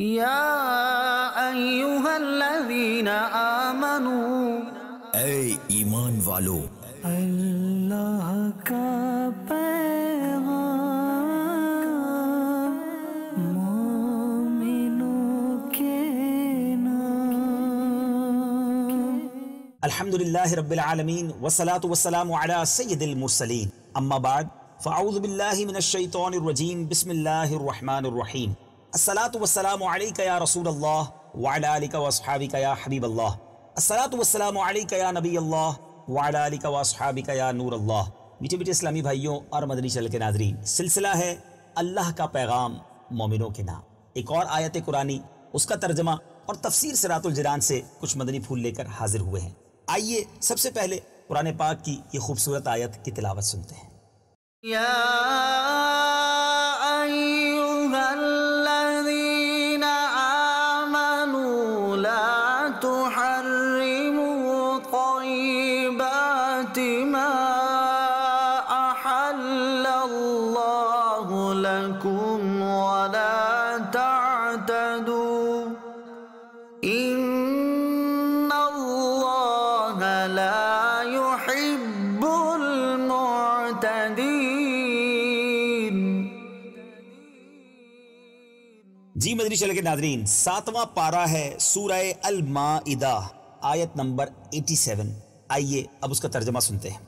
یا ایہا الذین آمنوا، اے ایمان والو، اللہ کا پیغام مومنوں کے نام۔ الحمدللہ رب العالمین والصلاة والسلام علی سید المرسلین، اما بعد فاعوذ باللہ من الشیطان الرجیم، بسم اللہ الرحمن الرحیم۔ الصلاة والسلام علیکہ یا رسول اللہ وعلی آلکہ واصحابکہ یا حبیب اللہ، الصلاة والسلام علیکہ یا نبی اللہ وعلی آلکہ واصحابکہ یا نور اللہ۔ میٹھے میٹھے اسلامی بھائیوں اور مدنی چینل کے ناظرین، سلسلہ ہے اللہ کا پیغام مومنوں کے نام۔ ایک اور آیت قرآنی، اس کا ترجمہ اور تفسیر صراط الجنان سے کچھ مدنی پھول لے کر حاضر ہوئے ہیں۔ آئیے سب سے پہلے قرآن پاک کی یہ خوبصورت آیت کی تلاوت سنتے ہیں۔ یا ایہا الذین آمنوا لا تحرموا طیبات ما احل اللہ لکم ولا تعتدوا ان اللہ لا يحب المعتدین۔ جی مدنی چینل کے ناظرین، 7واں پارہ ہے سورہ المائدہ، آیت نمبر 87۔ آئیے اب اس کا ترجمہ سنتے ہیں۔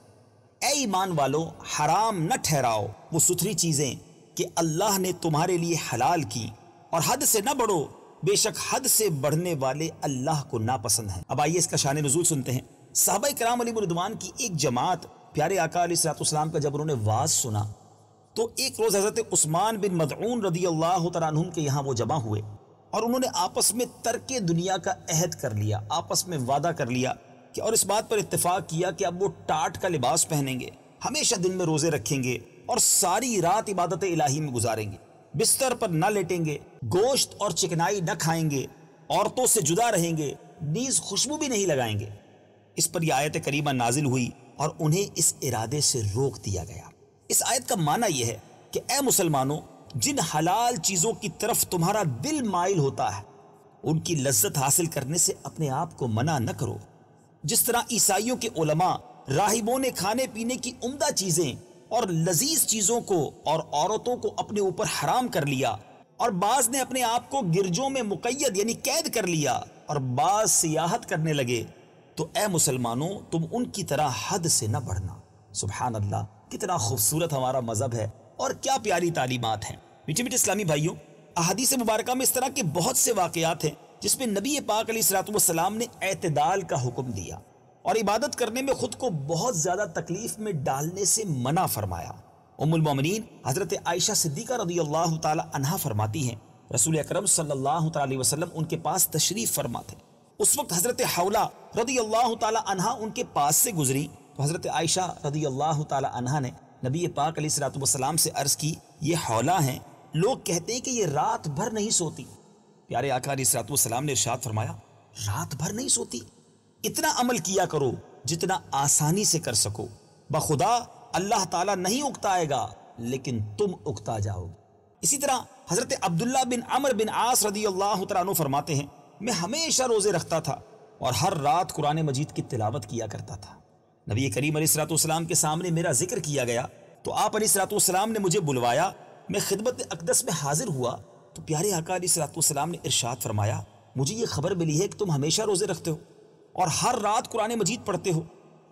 اے ایمان والو، حرام نہ ٹھہراؤ وہ ستھری چیزیں کہ اللہ نے تمہارے لیے حلال کی، اور حد سے نہ بڑھو، بے شک حد سے بڑھنے والے اللہ کو ناپسند ہیں۔ اب آئیے اس کا شان نزول سنتے ہیں۔ صحابہ کرام علیہ رضوان کی ایک جماعت پیارے آقا علیہ السلام کا جب انہوں نے واز سنا تو ایک روز حضرت عثمان بن مدعون رضی اللہ تعالیٰ عنہ کے یہاں وہ جمع ہوئے، اور انہوں نے آپس میں ترک دنیا کا عہد کر لیا، آپس میں وعدہ کر لیا کہ، اور اس بات پر اتفاق کیا کہ اب وہ ٹاٹ کا لباس پہنیں گے، ہمیشہ دن میں روزے رکھیں گے، اور ساری رات عبادت الہی میں گزاریں گے، بستر پر نہ لیٹیں گے، گوشت اور چکنائی نہ کھائیں گے، عورتوں سے جدا رہیں گے، نیز خوشبو بھی نہیں لگائیں گے۔ اس پر یہ آیت کریمہ نازل ہوئی اور انہیں اس ارادے سے روک دیا گیا۔ اس آیت کا معنی یہ ہے کہ اے مسلمانوں، جن حلال چیزوں کی طرف تمہارا دل مائل ہوتا ہے ان کی لذت حاصل کرنے سے اپنے آپ کو منع نہ کرو۔ جس طرح عیسائیوں کے علماء راہبوں نے کھانے پینے کی عمدہ چیزیں اور لذیذ چیزوں کو اور عورتوں کو اپنے اوپر حرام کر لیا، اور بعض نے اپنے آپ کو گرجوں میں مقید یعنی قید کر لیا، اور بعض سیاحت کرنے لگے، تو اے مسلمانوں تم ان کی طرح حد سے نہ بڑھنا۔ سبحان اللہ، کتنا خوبصورت ہمارا مذہب ہے اور کیا پیاری تعلیمات ہیں۔ میٹھے میٹھے اسلامی بھائیوں، احادیث مبارکہ میں اس طرح کے بہت سے واقعات ہیں جس میں نبی پاک علیہ السلام نے اعتدال کا حکم دیا اور عبادت کرنے میں خود کو بہت زیادہ تکلیف میں ڈالنے سے منع فرمایا۔ ام المومنین حضرت عائشہ صدیقہ رضی اللہ تعالی عنہا فرماتی ہیں، رسول اکرم صلی اللہ تعالی وسلم ان کے پاس تشریف فرما تھے۔ اس وقت حضرت حولہ رضی اللہ تعالی عنہا ان کے پاس سے گزری تو حضرت عائشہ رضی اللہ تعالی عنہا نے نبی پاک علیہ السلام سے عرض کی، یہ حولہ ہیں، لوگ کہتے ہیں کہ یہ رات بھر نہیں سوتی۔ پیارے آقا علیہ السلام نے ارشاد فرمایا، رات بھر نہیں سوتی؟ اتنا عمل کیا کرو جتنا آسانی سے کر سکو، بخدا اللہ تعالیٰ نہیں اکتائے گا لیکن تم اکتا جاؤ گے۔ اسی طرح حضرت عبداللہ بن عمر بن عاص رضی اللہ تعالیٰ عنہ فرماتے ہیں، میں ہمیشہ روزے رکھتا تھا اور ہر رات قرآن مجید کی تلاوت کیا کرتا تھا۔ نبی کریم علیہ السلام کے سامنے میرا ذکر کیا گیا تو آپ علیہ السلام نے مجھے بلوایا، میں خدمت اقدس میں حاضر ہوا تو پیارے آقا علیہ السلام نے ارشاد فرمایا، مجھے یہ خبر ملی ہے کہ تم ہمیشہ روزے رکھتے ہو اور ہر رات قرآن مجید پڑھتے ہو۔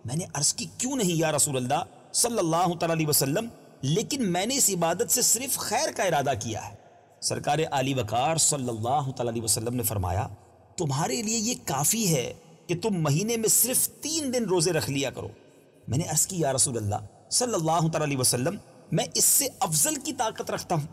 میں نے عرض کی، کیوں نہیں یا رسول اللہ صلی اللہ تعالی علیہ وسلم، لیکن میں نے اس عبادت سے صرف خیر کا ارادہ کیا ہے۔ سرکار عالی وقار صلی اللہ تعالی علیہ وسلم نے فرمایا، تمہارے لیے یہ کافی ہے کہ تم مہینے میں صرف 3 دن روزے رکھ لیا کرو۔ میں نے عرض کی، یا رسول اللہ صلی اللہ تعالی علیہ وسلم، میں اس سے افضل کی طاقت رکھتا ہوں۔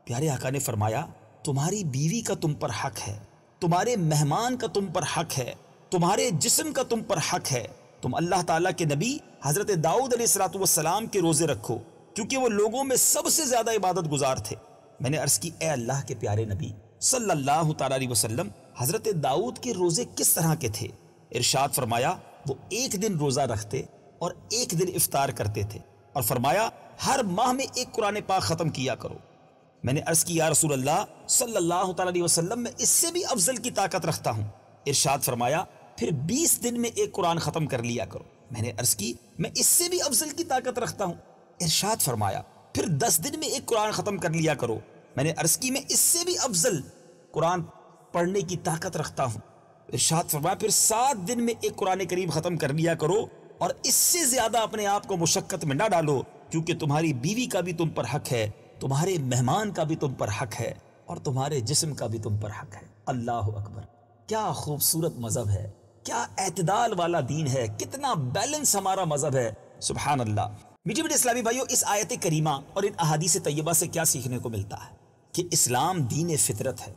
پیارے آقا نے فرمایا، تمہاری بیوی کا تم پر حق ہے، تمہارے مہمان کا تم پر حق ہے، تمہارے جسم کا تم پر حق ہے، تم اللہ تعالیٰ کے نبی حضرت داؤد علیہ السلام کے روزے رکھو کیونکہ وہ لوگوں میں سب سے زیادہ عبادت گزار تھے۔ میں نے عرض کی، اے اللہ کے پیارے نبی صلی اللہ تعالیٰ علیہ وسلم، حضرت داؤد کے روزے کس طرح کے تھے؟ ارشاد فرمایا، وہ 1 دن روزہ رکھتے اور 1 دن افطار کرتے تھے، اور فرمایا ہر ماہ میں 1 قرآن پاک ختم کیا کرو۔ میں نے عرض کی یا رسول اللہ صلی اللہ تعالی علیہ وسلم میں اس سے بھی افضل کی طاقت رکھتا ہوں. ارشاد فرمایا پھر 20 دن میں ایک قرآن ختم کر لیا کرو. میں نے عرض کی میں اس سے بھی افضل کی طاقت رکھتا ہوں. ارشاد فرمایا پھر 10 دن میں ایک قرآن ختم کر لیا کرو. میں نے عرض کی میں اس سے بھی افضل قرآن پڑھنے کی طاقت رکھتا ہوں. ارشاد فرمایا پھر 7 دن میں ایک قرآن کریم ختم کر لیا کرو اور اس سے زیادہ اپنے آپ کو مشقت میں نہ ڈالو کیونکہ تمہاری بیوی کا بھی تم پر حق ہے, تمہارے مہمان کا بھی تم پر حق ہے اور تمہارے جسم کا بھی تم پر حق ہے. اللہ اکبر, کیا خوبصورت مذہب ہے, کیا اعتدال والا دین ہے, کتنا بیلنس ہمارا مذہب ہے. سبحان اللہ. میٹھے میٹھے اسلامی بھائیوں, اس آیت کریمہ اور ان احادیث طیبہ سے کیا سیکھنے کو ملتا ہے کہ اسلام دین فطرت ہے,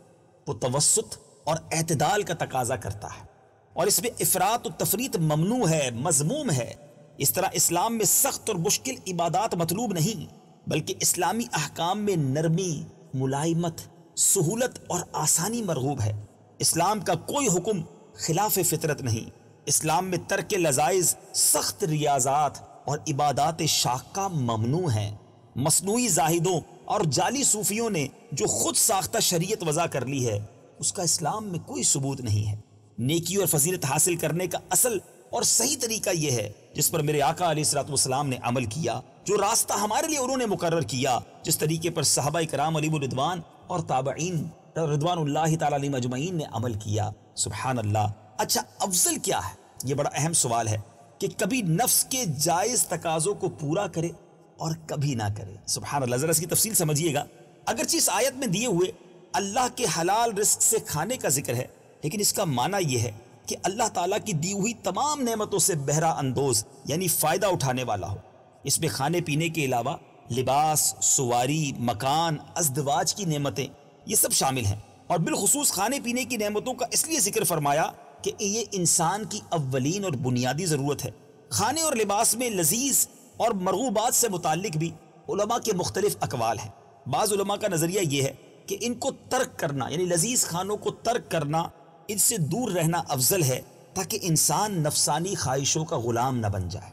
وہ توسط اور اعتدال کا تقاضا کرتا ہے اور اس میں افراط و تفریط ممنوع ہے, مذموم ہے. اس طرح اسلام میں سخت اور مشکل عبادات مطلوب نہیں بلکہ اسلامی احکام میں نرمی, ملائمت, سہولت اور آسانی مرغوب ہے. اسلام کا کوئی حکم خلاف فطرت نہیں. اسلام میں ترک لذائذ, سخت ریاضات اور عبادات شاقہ ممنوع ہیں. مصنوعی زاہدوں اور جعلی صوفیوں نے جو خود ساختہ شریعت وضع کر لی ہے اس کا اسلام میں کوئی ثبوت نہیں ہے. نیکی اور فضیلت حاصل کرنے کا اصل اور صحیح طریقہ یہ ہے جس پر میرے آقا علیہ الصلوۃ والسلام نے عمل کیا, جو راستہ ہمارے لیے انہوں نے مقرر کیا, جس طریقے پر صحابہ کرام علیہم الرضوان اور تابعین رضوان اللہ تعالی علیہم اجمعین نے عمل کیا. سبحان اللہ. اچھا, افضل کیا ہے؟ یہ بڑا اہم سوال ہے کہ کبھی نفس کے جائز تقاضوں کو پورا کرے اور کبھی نہ کرے. سبحان اللہ. ذرا اس کی تفصیل سمجھیے گا. اگرچہ اس آیت میں دیے ہوئے اللہ کے حلال رزق سے کھانے کا ذکر ہے لیکن اس کا معنی یہ ہے کہ اللہ تعالیٰ کی دی ہوئی تمام نعمتوں سے بہرہ اندوز یعنی فائدہ اٹھانے والا ہو. اس میں کھانے پینے کے علاوہ لباس, سواری, مکان, ازدواج کی نعمتیں یہ سب شامل ہیں. اور بالخصوص کھانے پینے کی نعمتوں کا اس لیے ذکر فرمایا کہ یہ انسان کی اولین اور بنیادی ضرورت ہے. کھانے اور لباس میں لذیذ اور مرغوبات سے متعلق بھی علماء کے مختلف اقوال ہیں. بعض علماء کا نظریہ یہ ہے کہ ان کو ترک کرنا یعنی لذیذ کھانوں کو ترک کرنا, ان سے دور رہنا افضل ہے تاکہ انسان نفسانی خواہشوں کا غلام نہ بن جائے.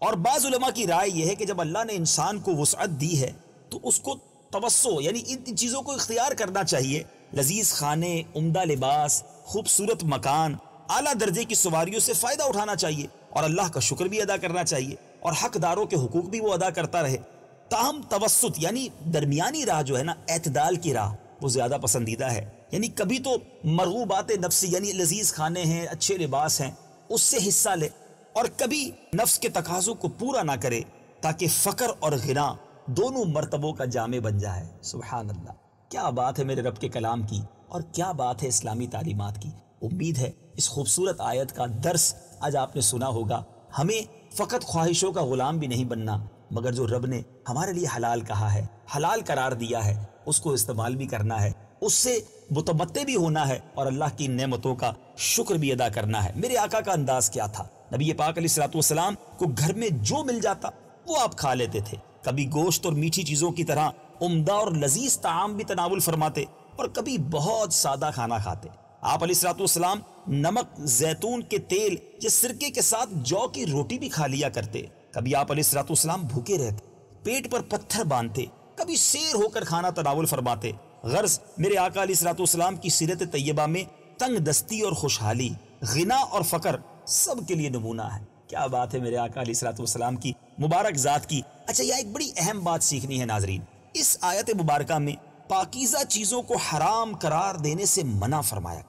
اور بعض علماء کی رائے یہ ہے کہ جب اللہ نے انسان کو وسعت دی ہے تو اس کو توسع یعنی ان چیزوں کو اختیار کرنا چاہیے. لذیذ کھانے, عمدہ لباس, خوبصورت مکان, اعلیٰ درجے کی سواریوں سے فائدہ اٹھانا چاہیے اور اللہ کا شکر بھی ادا کرنا چاہیے اور حقداروں کے حقوق بھی وہ ادا کرتا رہے. تاہم توسط یعنی درمیانی راہ جو ہے نا, اعتدال کی راہ, وہ زیادہ پسندیدہ ہے. یعنی کبھی تو مرغوبات نفسی یعنی لذیذ کھانے ہیں, اچھے لباس ہیں, اس سے حصہ لے اور کبھی نفس کے تقاضوں کو پورا نہ کرے تاکہ فقر اور غنا دونوں مرتبوں کا جامع بن جائے. سبحان اللہ. کیا بات ہے میرے رب کے کلام کی اور کیا بات ہے اسلامی تعلیمات کی. امید ہے اس خوبصورت آیت کا درس آج آپ نے سنا ہوگا. ہمیں فقط خواہشوں کا غلام بھی نہیں بننا مگر جو رب نے ہمارے لیے حلال کہا ہے, حلال قرار دیا ہے, اس کو استعمال بھی کرنا ہے, اس سے متمتع بھی ہونا ہے اور اللہ کی نعمتوں کا شکر بھی ادا کرنا ہے. میرے آقا کا انداز کیا تھا؟ نبی پاک علیہ الصلوۃ والسلام کو گھر میں جو مل جاتا وہ آپ کھا لیتے تھے. کبھی گوشت اور میٹھی چیزوں کی طرح عمدہ اور لذیذ طعام بھی تناول فرماتے اور کبھی بہت سادہ کھانا کھاتے. آپ علیہ الصلوۃ والسلام نمک, زیتون کے تیل یا سرکے کے ساتھ جو کی روٹی بھی کھا لیا کرتے. کبھی آپ علیہ الصلوۃ والسلام بھوکے رہتے, پیٹ پر پتھر باندھتے, کبھی سیر ہو کر کھانا تناول فرماتے. غرض میرے آقا علیہ الصلوۃ والسلام کی سیرت طیبہ میں تنگ دستی اور خوشحالی, غنا اور فقر سب کے لیے نمونہ ہے. کیا بات ہے میرے آقا علیہ الصلوۃ والسلام کی مبارک ذات کی. اچھا, یہ ایک بڑی اہم بات سیکھنی ہے ناظرین. اس آیت مبارکہ میں پاکیزہ چیزوں کو حرام قرار دینے سے منع فرمایا.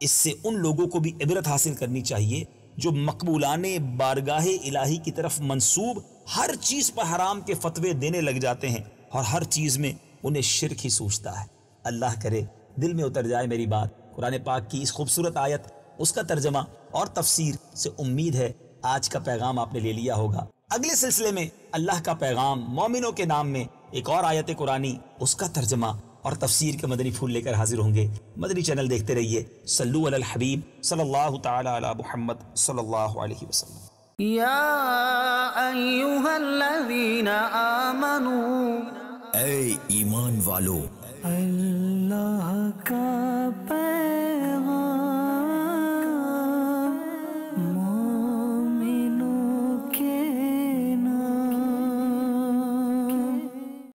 اس سے ان لوگوں کو بھی عبرت حاصل کرنی چاہیے جو مقبولان بارگاہ الہی کی طرف منسوب ہر چیز پر حرام کے فتوے دینے لگ جاتے ہیں اور ہر چیز میں انہیں شرک ہی سوچتا ہے. اللہ کرے دل میں اتر جائے میری بات. قرآن پاک کی اس خوبصورت آیت, اس کا ترجمہ اور تفسیر سے امید ہے آج کا پیغام آپ نے لے لیا ہوگا. اگلے سلسلے میں اللہ کا پیغام مومنوں کے نام میں ایک اور آیت قرآنی, اس کا ترجمہ اور تفسیر کے مدنی پھول لے کر حاضر ہوں گے. مدنی چینل دیکھتے رہیے. صلو علی الحبیب صلی اللہ تعالی علی محمد صلی اللہ علیہ وسلم. یا ایہا الذین آمنوا, اے ایمان والو, اللہ کا پیغام